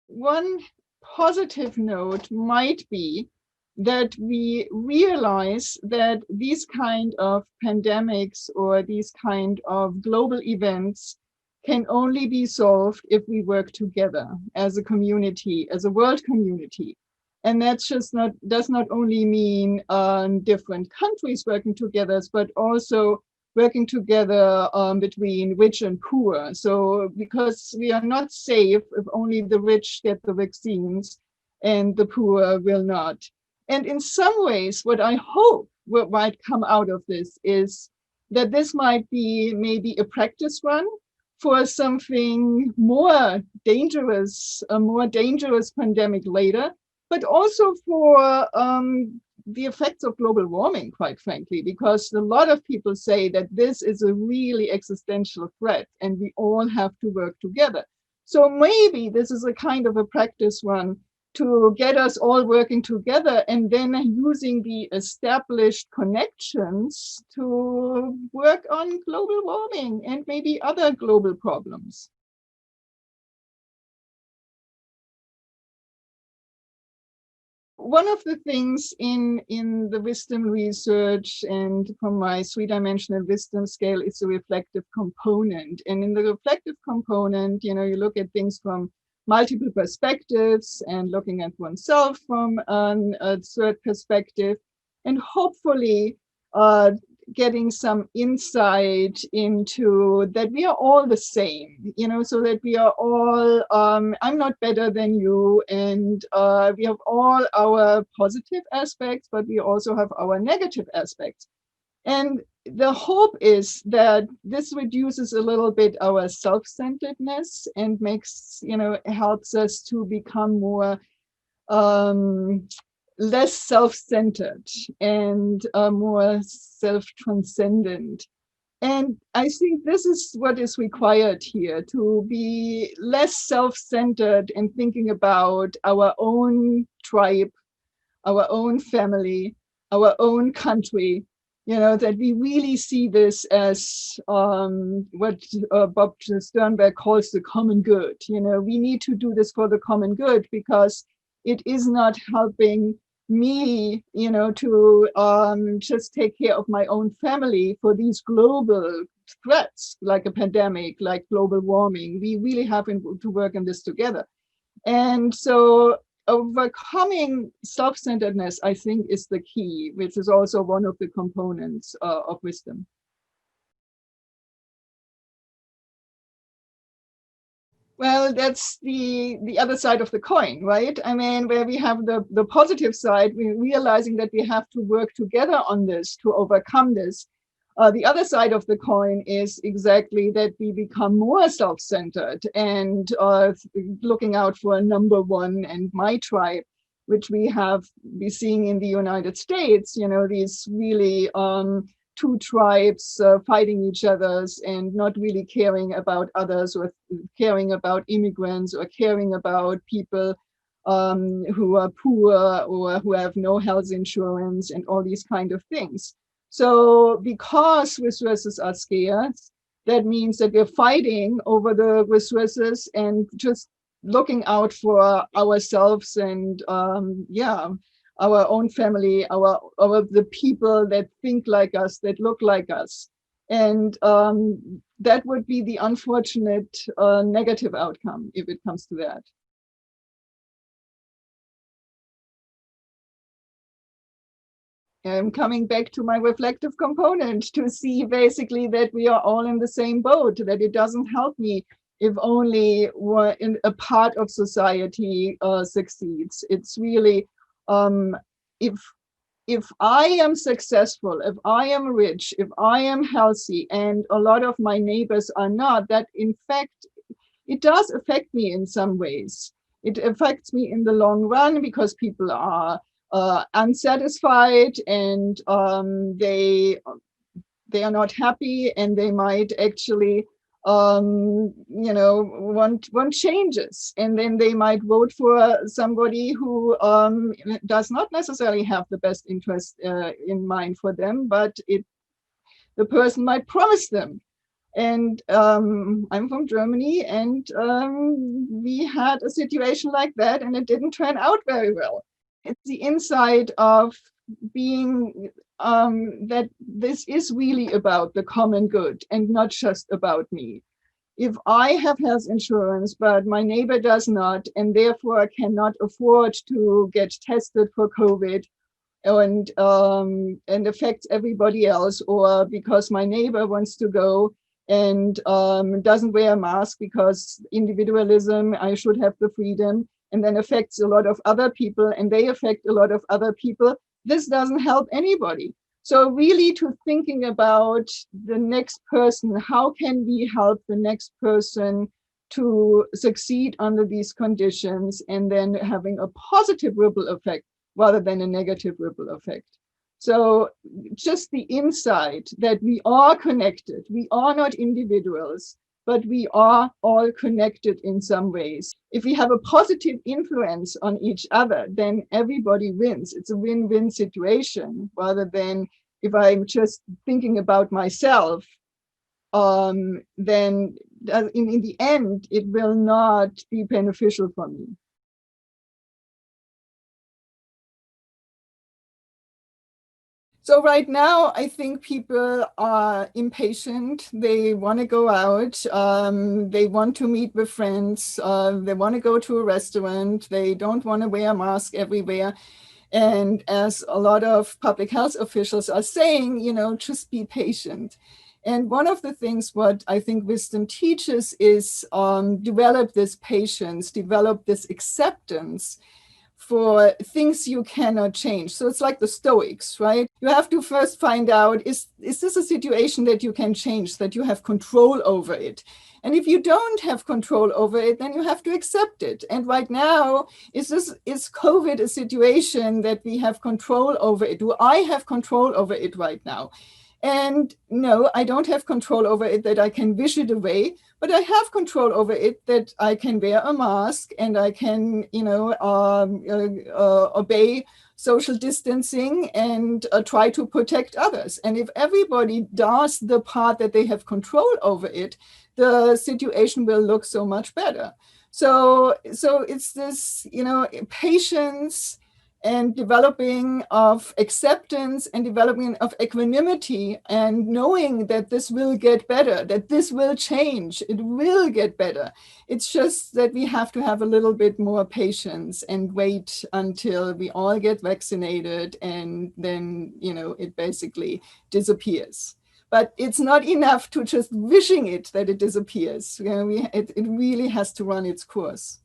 one positive note might be that we realize that these kind of pandemics or these kind of global events can only be solved if we work together as a community, as a world community. And that's just not, does not only mean different countries working together, but also working together between rich and poor. So because we are not safe if only the rich get the vaccines and the poor will not. And in some ways, what I hope what might come out of this is that this might be maybe a practice run for something more dangerous, a more dangerous pandemic later, but also for the effects of global warming, quite frankly, because a lot of people say that this is a really existential threat and we all have to work together. So maybe this is a kind of a practice run to get us all working together and then using the established connections to work on global warming and maybe other global problems. One of the things in the wisdom research and from my three-dimensional wisdom scale is the reflective component. And in the reflective component, you know, you look at things from multiple perspectives and looking at oneself from a third perspective, and hopefully getting some insight into that we are all the same, you know, so that we are all, I'm not better than you, and we have all our positive aspects, but we also have our negative aspects. And the hope is that this reduces a little bit our self-centeredness and makes, you know, helps us to become more less self-centered and more self-transcendent. And I think this is what is required here, to be less self-centered and thinking about our own tribe, our own family, our own country, you know, that we really see this as what Bob Sternberg calls the common good. You know, we need to do this for the common good because it is not helping me, you know, to just take care of my own family for these global threats like a pandemic, like global warming. We really have to work on this together. And so overcoming self-centeredness, I think, is the key, which is also one of the components of wisdom. Well, that's the other side of the coin, right? I mean, where we have the positive side, we're realizing that we have to work together on this to overcome this. The other side of the coin is exactly that we become more self-centered and looking out for number one and my tribe, which we have been seeing in the United States, you know, these really two tribes fighting each other's and not really caring about others or caring about immigrants or caring about people who are poor or who have no health insurance and all these kind of things. So because resources are scarce, that means that we're fighting over the resources and just looking out for ourselves and yeah, our own family, the people that think like us, that look like us. And that would be the unfortunate negative outcome if it comes to that. I'm coming back to my reflective component to see basically that we are all in the same boat, that it doesn't help me if only a part of society succeeds. It's really, if I am successful, if I am rich, if I am healthy, and a lot of my neighbors are not, that in fact, it does affect me in some ways. It affects me in the long run because people are unsatisfied and they are not happy and they might actually you know, want changes, and then they might vote for somebody who does not necessarily have the best interest in mind for them, but the person might promise them. And I'm from Germany, and we had a situation like that, and it didn't turn out very well. It's the insight of being that this is really about the common good and not just about me. If I have health insurance, but my neighbor does not, and therefore cannot afford to get tested for COVID, and affects everybody else, or because my neighbor wants to go and doesn't wear a mask because individualism, I should have the freedom, and then affects a lot of other people, and they affect a lot of other people. This doesn't help anybody. So really to thinking about the next person, how can we help the next person to succeed under these conditions, and then having a positive ripple effect rather than a negative ripple effect. So just the insight that we are connected, we are not individuals, but we are all connected in some ways. If we have a positive influence on each other, then everybody wins. It's a win-win situation, rather than if I'm just thinking about myself, then in the end, it will not be beneficial for me. So right now, I think people are impatient. They want to go out. They want to meet with friends. They want to go to a restaurant. They don't want to wear a mask everywhere. And as a lot of public health officials are saying, just be patient. And one of the things what I think wisdom teaches is develop this patience, develop this acceptance for things you cannot change. So it's like the Stoics, right? You have to first find out, is this a situation that you can change, that you have control over it? And if you don't have control over it, then you have to accept it. And right now, is COVID a situation that we have control over it? Do I have control over it right now? And no, I don't have control over it that I can wish it away, but I have control over it that I can wear a mask, and I can, obey social distancing and try to protect others. And if everybody does the part that they have control over it, the situation will look so much better. So it's this, patience and developing of acceptance and developing of equanimity, and knowing that this will get better, that this will change, it will get better. It's just that we have to have a little bit more patience and wait until we all get vaccinated, and then, it basically disappears. But it's not enough to just wishing it that it disappears. It really has to run its course.